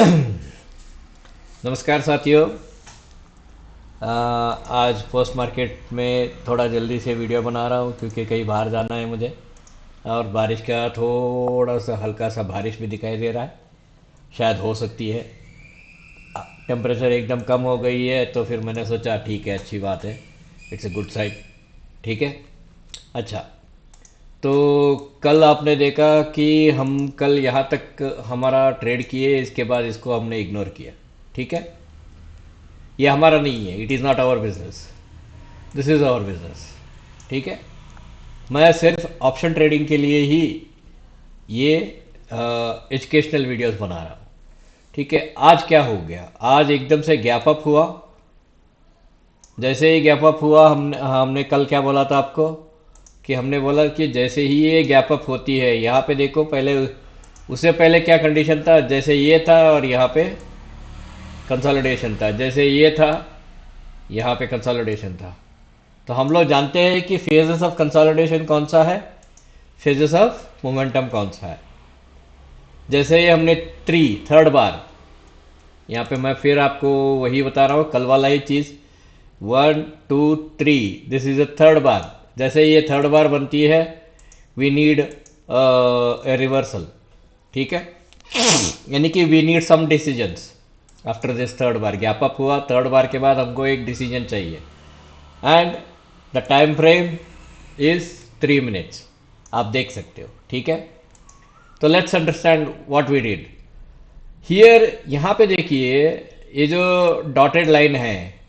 नमस्कार साथियों। आज पोस्ट मार्केट में थोड़ा जल्दी से वीडियो बना रहा हूँ क्योंकि कहीं बाहर जाना है मुझे। और बारिश का थोड़ा सा हल्का सा बारिश भी दिखाई दे रहा है, शायद हो सकती है। टेम्परेचर एकदम कम हो गई है तो फिर मैंने सोचा ठीक है, अच्छी बात है, इट्स ए गुड साइड। ठीक है। अच्छा, तो कल आपने देखा कि हम कल यहाँ तक हमारा ट्रेड किए, इसके बाद इसको हमने इग्नोर किया। ठीक है, ये हमारा नहीं है, it is not our business, this is our business. ठीक है। मैं सिर्फ ऑप्शन ट्रेडिंग के लिए ही ये एजुकेशनल वीडियोस बना रहा हूँ। ठीक है। आज क्या हो गया, आज एकदम से गैप अप हुआ। जैसे ही गैप अप हुआ, हमने कल क्या बोला था आपको कि हमने बोला कि जैसे ही ये गैप अप होती है, यहाँ पे देखो, पहले उससे पहले क्या कंडीशन था, जैसे ये था और यहाँ पे कंसोलिडेशन था, जैसे ये था यहाँ पे कंसोलिडेशन था। तो हम लोग जानते हैं कि फेजेस ऑफ कंसोलिडेशन कौन सा है, फेजेस ऑफ मोमेंटम कौन सा है। जैसे ही हमने थर्ड बार, यहाँ पे मैं फिर आपको वही बता रहा हूँ, कल वाला ही चीज, 1 2 3, दिस इज अ थर्ड बार। जैसे ये थर्ड बार बनती है, वी नीड ए रिवर्सल। ठीक है, यानी कि we need some decisions after this third bar. Gap up हुआ, थर्ड बार के बाद हमको एक डिसीजन चाहिए, and the time frame is 3 minutes, आप देख सकते हो। ठीक है, तो let's understand what we did here. यहां पे देखिए, ये जो डॉटेड लाइन है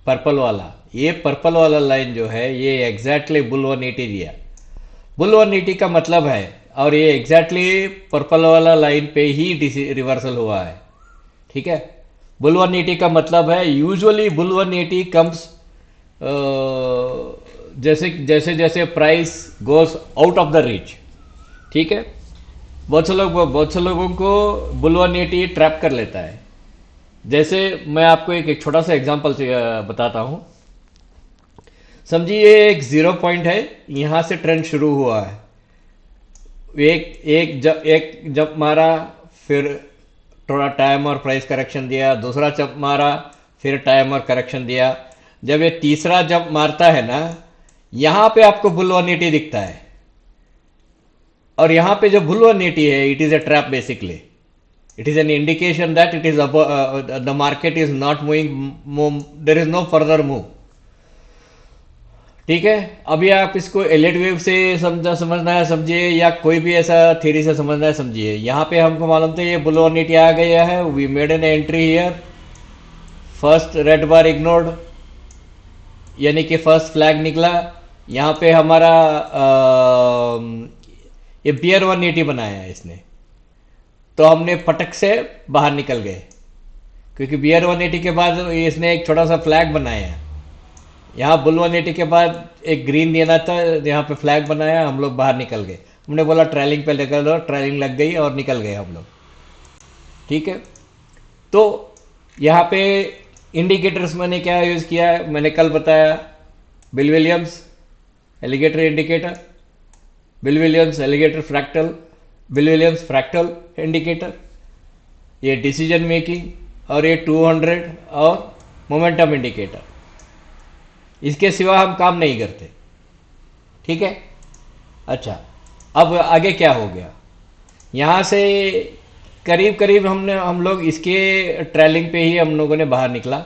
पर्पल वाला, ये पर्पल वाला लाइन जो है, ये एग्जैक्टली बुल 180 दिया। बुल 180 का मतलब है, और ये एग्जैक्टली पर्पल वाला लाइन पे ही रिवर्सल हुआ है। ठीक है। बुल 180 का मतलब है, यूजुअली बुल 180 कम्स जैसे जैसे जैसे price goes out of the reach. ठीक है। बहुत से लोगों को बुल 180 ट्रैप कर लेता है। जैसे मैं आपको एक छोटा सा एग्जांपल से बताता हूं। समझिए एक जीरो पॉइंट है, यहां से ट्रेंड शुरू हुआ है। एक जब मारा, फिर थोड़ा टाइम और प्राइस करेक्शन दिया, दूसरा जब मारा, फिर टाइम और करेक्शन दिया। जब ये तीसरा जब मारता है ना, यहां पे आपको बुल 180 दिखता है, और यहां पे जो बुल 180 है, it is a trap basically. It is an indication that it is the market is not moving, there is no further move. ठीक है। अभी आप इसको एलियट वेव से समझना है समझिए, या कोई भी ऐसा थ्योरी से समझना है समझिए। यहाँ पे हमको मालूम था ये बुल 180 आ गया है, we made an entry here, first red bar ignored, यानी कि फर्स्ट फ्लैग निकला। यहाँ पे हमारा ये बियर 180 बनाया है इसने, तो हमने फटक से बाहर निकल गए, क्योंकि बियर 180 के बाद इसने एक छोटा सा फ्लैग बनाया है। यहाँ बुल 180 के बाद एक ग्रीन देना था, यहाँ पे फ्लैग बनाया, हम लोग बाहर निकल गए। हमने बोला ट्रेलिंग पे निकल दो, ट्रेलिंग लग गई और निकल गए हम लोग। ठीक है। तो यहाँ पे इंडिकेटर्स मैंने क्या यूज किया है, मैंने कल बताया, bill Williams alligator indicator, bill Williams alligator fractal, bill Williams fractal indicator, ये डिसीजन मेकिंग, और ये 200 और मोमेंटम इंडिकेटर। इसके सिवा हम काम नहीं करते। ठीक है। अच्छा, अब आगे क्या हो गया, यहां से करीब करीब हम लोग इसके ट्रेलिंग पे ही हम लोगों ने बाहर निकला,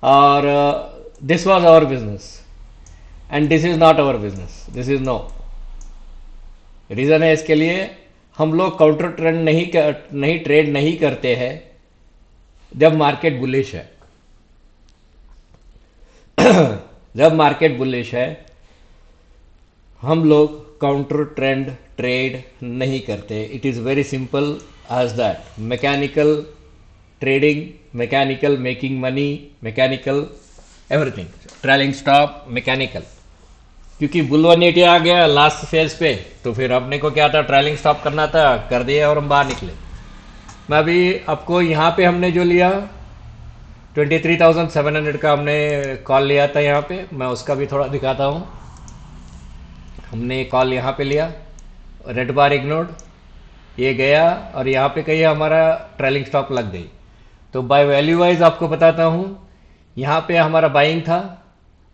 और this was our business and this is not our business, this is no. Reason है इसके लिए, हम लोग काउंटर ट्रेंड नहीं ट्रेड नहीं करते हैं जब मार्केट बुलिश है। जब मार्केट बुलिश है, हम लोग काउंटर ट्रेंड ट्रेड नहीं करते। It is very simple as that. Mechanical trading, mechanical making money, mechanical everything, trailing stop mechanical. क्योंकि बुल 180 आ गया लास्ट फेज पे, तो फिर अपने को क्या था, ट्रेलिंग स्टॉप करना था, कर दिया और हम बाहर निकले। मैं अभी आपको यहाँ पे हमने जो लिया 23,700 का हमने कॉल लिया था, यहाँ पे मैं उसका भी थोड़ा दिखाता हूँ। हमने कॉल यहाँ पे लिया, रेड बार इग्नोर्ड, ये गया और यहाँ पे कहीं हमारा ट्रेलिंग स्टॉप लग गई। तो बाय वैल्यू वाइज आपको बताता हूँ, यहाँ पे हमारा बाइंग था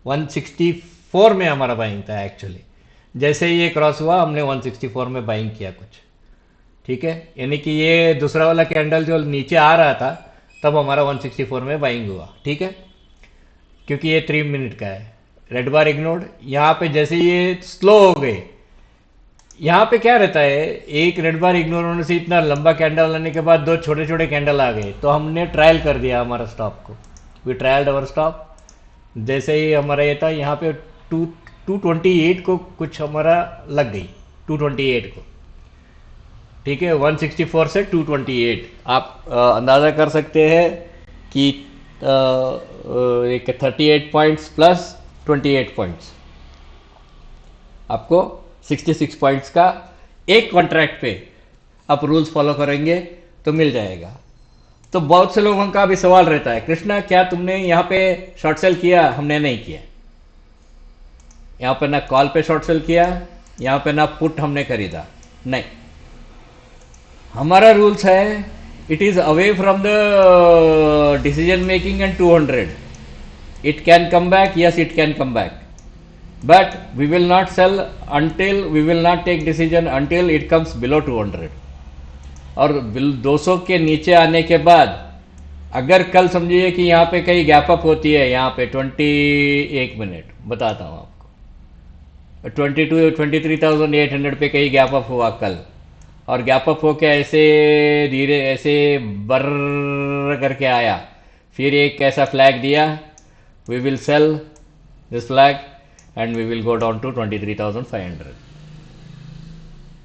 164 में, हमारा बाइंग था एक्चुअली। जैसे ही ये क्रॉस हुआ हमने 164 में बाइंग किया कुछ, ठीक है। यानी कि ये दूसरा वाला कैंडल जो नीचे आ रहा था तब हमारा 164 में बाइंग हुआ, ठीक है, क्योंकि ये 3 मिनट का है। Red bar ignored. यहाँ पे जैसे ये स्लो हो गए, यहाँ पे क्या रहता है, एक रेड बार इग्नोर होने से इतना लंबा कैंडल आने के बाद दो छोटे छोटे कैंडल आ गए, तो हमने ट्रायल कर दिया हमारा स्टॉप को। We trialled our stop. जैसे ही हमारा ये था यहाँ पे 228 को कुछ हमारा लग गई, 228 को, ठीक है। 164 से 228 आप अंदाज़ा कर सकते हैं कि एक 38 पॉइंट्स प्लस 28 पॉइंट्स, आपको 66 पॉइंट्स का एक कॉन्ट्रैक्ट पे आप रूल्स फॉलो करेंगे तो मिल जाएगा। तो बहुत से लोगों का भी सवाल रहता है, कृष्णा क्या तुमने यहाँ पे शॉर्ट सेल किया? हमने नहीं किया। यहाँ पे ना कॉल पे शॉर्ट सेल किया, यहाँ पे ना पुट हमने खरीदा, नहीं। हमारा रूल्स है, it is away from the decision making and 200। It can come back, yes it can come back, but we will not sell until, we will not take decision until it comes below 200। और 200 के नीचे आने के बाद अगर कल समझिए कि यहाँ पे कहीं गैप अप होती है, यहाँ पे 21 मिनट बताता हूँ आपको, 23,800 पे कहीं गैप अप हुआ कल, और गैप अप होके ऐसे धीरे ऐसे बर्र करके आया, फिर एक ऐसा फ्लैग दिया, we will sell this flag and we will go down to 23,500।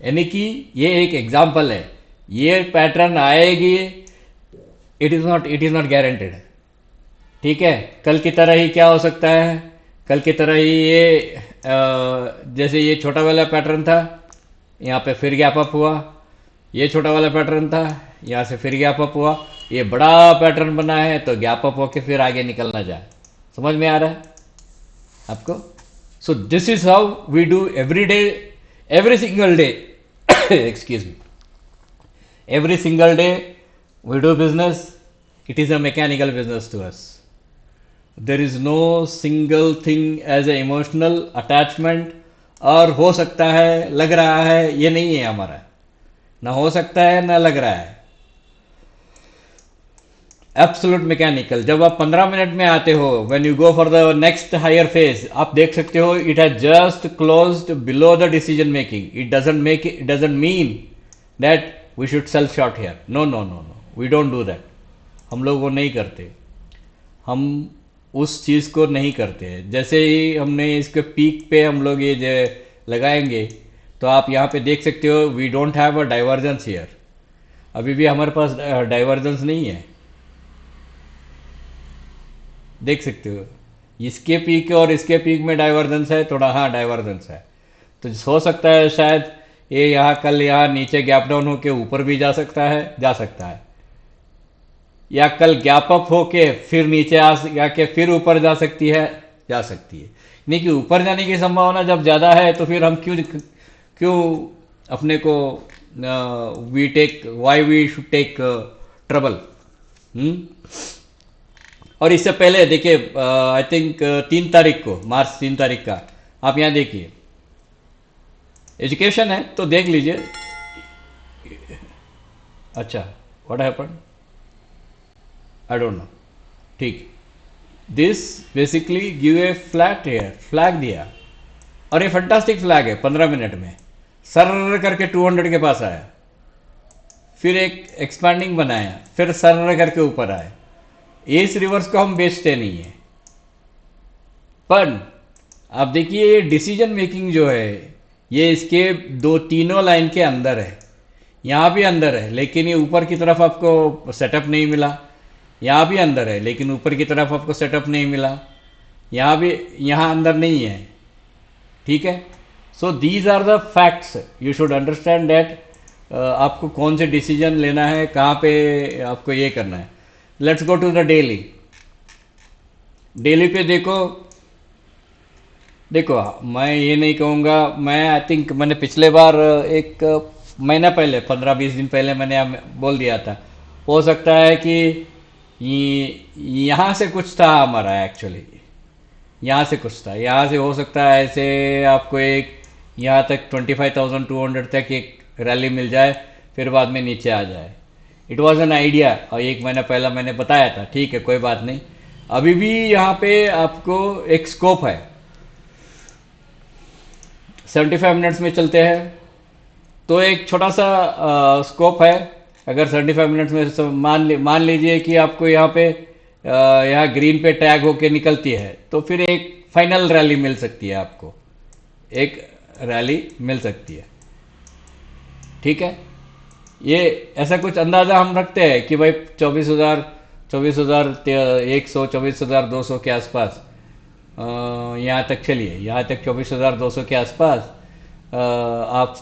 यानी कि ये एक एग्जाम्पल है, ये पैटर्न आएगी, इट इज नॉट गारंटेड, ठीक है। कल की तरह ही क्या हो सकता है, कल की तरह ही ये जैसे ये छोटा वाला पैटर्न था, यहाँ पे फिर गैप अप हुआ, ये छोटा वाला पैटर्न था, यहाँ से फिर गैप अप हुआ, ये बड़ा पैटर्न बना है तो गैप अप होके फिर आगे निकलना जाए। समझ में आ रहा है आपको? So this is how we do every day, every single day excuse me, every single day we do business. It is a mechanical business to us. There is no single thing as a emotional attachment, और हो सकता है, लग रहा है, ये नहीं है हमारा, ना हो सकता है ना लग रहा है, एब्सोल्यूट मैकेनिकल। जब आप 15 मिनट में आते हो, when you go for the next higher phase, आप देख सकते हो it has just closed below the decision making. It doesn't mean that we should sell short here, no no no no, we don't do that. हम लोग वो नहीं करते, हम उस चीज़ को नहीं करते। जैसे ही हमने इसके पीक पे हम लोग ये लगाएंगे तो आप यहाँ पे देख सकते हो we don't have a divergence here, अभी भी हमारे पास डाइवर्जेंस नहीं है, देख सकते हो। इसके पीक और इसके पीक में डाइवर्जेंस है थोड़ा, हाँ डाइवर्जेंस है। तो हो सकता है शायद ये यहाँ कल यहाँ नीचे गैप डाउन होके ऊपर भी जा सकता है, या कल गैप अप होके फिर नीचे आके फिर ऊपर जा सकती है। नहीं कि ऊपर जाने की संभावना जब ज़्यादा है तो फिर हम क्यों अपने को why we should take trouble. और इससे पहले देखिए, आई थिंक 3 तारीख को, मार्च 3 तारीख का, आप यहाँ देखिए, एजुकेशन है तो देख लीजिए। अच्छा, what happened, I don't know, ठीक। This basically give a flag दिया, और ये फंटास्टिक फ्लैग है। 15 मिनट में सर करके 200 के पास आया, फिर एक एक्सपैंडिंग बनाया, फिर सर करके ऊपर आया। इस रिवर्स को हम बेचते नहीं है, पर आप देखिए ये डिसीजन मेकिंग जो है ये इसके तीनों लाइन के अंदर है, यहाँ भी अंदर है लेकिन ये ऊपर की तरफ आपको सेटअप नहीं मिला, यहाँ भी अंदर है लेकिन ऊपर की तरफ आपको सेटअप नहीं मिला, यहाँ भी, यहाँ अंदर नहीं है, ठीक है। So these are the facts, you should understand that आपको कौन से डिसीजन लेना है, कहाँ पे आपको ये करना है। Let's go to the daily. Daily पे देखो मैं ये नहीं कहूँगा, मैं आई थिंक मैंने पिछले बार एक महीना पहले 15-20 दिन पहले मैंने बोल दिया था। हो सकता है कि यहाँ से कुछ था हमारा एक्चुअली, यहाँ से कुछ था, यहाँ से हो सकता है ऐसे आपको एक यहाँ तक 25,200 तक एक रैली मिल जाए, फिर बाद में नीचे आ जाए। इट वॉज एन आइडिया, और एक महीना पहला मैंने बताया था, ठीक है कोई बात नहीं। अभी भी यहाँ पे आपको एक स्कोप है, 75 मिनट्स में चलते हैं तो एक छोटा सा स्कोप है। अगर 75 मिनट्स में मान लीजिए कि आपको यहाँ पे यहाँ ग्रीन पे टैग होके निकलती है, तो फिर एक फाइनल रैली मिल सकती है आपको, एक रैली मिल सकती है, ठीक है। ये ऐसा कुछ अंदाजा हम रखते हैं कि भाई 24,100 24,200 के आसपास यहाँ तक चलिए, यहाँ तक 24,200 के आसपास आप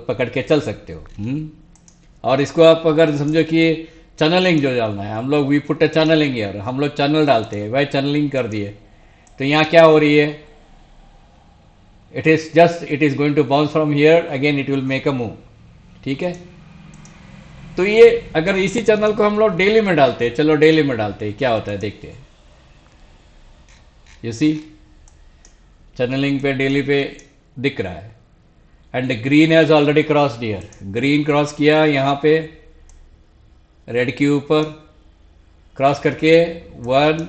पकड़ के चल सकते हो। और इसको आप अगर समझो कि चैनलिंग जो डालना है, हम लोग वी पुट चैनलिंग यार, हम लोग चैनल डालते हैं भाई, चैनलिंग कर दिए तो यहाँ क्या हो रही है, it is going to bounce from here again, it will make a move, ठीक है। तो ये अगर इसी चैनल को हम लोग डेली में डालते हैं, चलो डेली में डालते हैं क्या होता है देखते हैं। यू सी चैनलिंग पे डेली पे दिख रहा है, and green has already crossed here, green cross किया यहाँ पे रेड के ऊपर, क्रॉस करके 1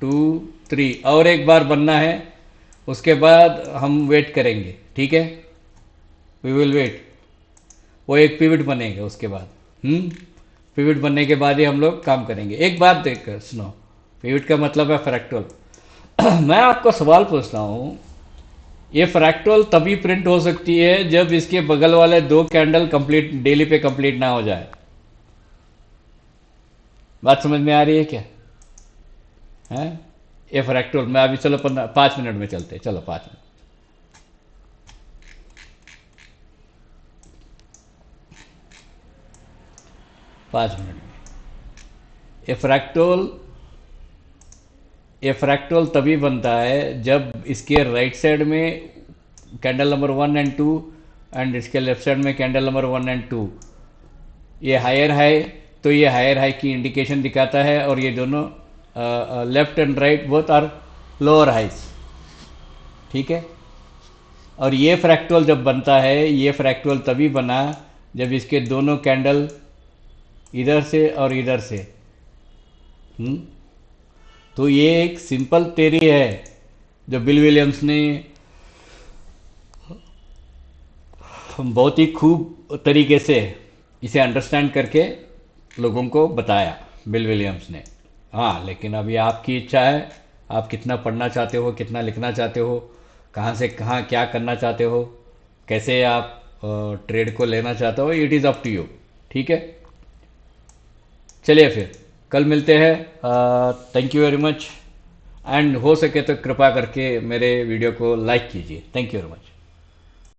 2 3 और एक बार बनना है, उसके बाद हम वेट करेंगे, ठीक है, वी विल वेट। वो एक पिवट बनेगा उसके बाद, पिवट बनने के बाद ही हम लोग काम करेंगे। एक बात देख कर सुनो, पिवट का मतलब है फ्रैक्टल। मैं आपको सवाल पूछता हूँ, ये फ्रैक्टल तभी प्रिंट हो सकती है जब इसके बगल वाले 2 कैंडल कंप्लीट डेली पे कंप्लीट ना हो जाए। बात समझ में आ रही है क्या? है ये फ्रैक्टल। मैं अभी चलो 5 मिनट में चलते, चलो 5 मिनट। 5 मिनट में ये फ्रैक्टल तभी बनता है जब इसके राइट साइड में कैंडल नंबर 1 एंड 2 एंड इसके लेफ्ट साइड में कैंडल नंबर 1 एंड 2 ये हायर हाई, तो ये हायर हाई की इंडिकेशन दिखाता है, और ये दोनों left and right both are lower highs, ठीक है। और ये फ्रैक्टल जब बनता है, ये फ्रैक्टल तभी बना जब इसके दोनों कैंडल इधर से और इधर से, तो ये एक सिंपल थ्योरी है जो बिल विलियम्स ने बहुत ही खूब तरीके से इसे अंडरस्टैंड करके लोगों को बताया, बिल विलियम्स ने। हाँ, लेकिन अभी आपकी इच्छा है, आप कितना पढ़ना चाहते हो, कितना लिखना चाहते हो, कहाँ से कहाँ क्या करना चाहते हो, कैसे आप ट्रेड को लेना चाहते हो, it is up to you, ठीक है। चलिए फिर कल मिलते हैं। Thank you very much, and हो सके तो कृपा करके मेरे वीडियो को लाइक कीजिए। Thank you very much.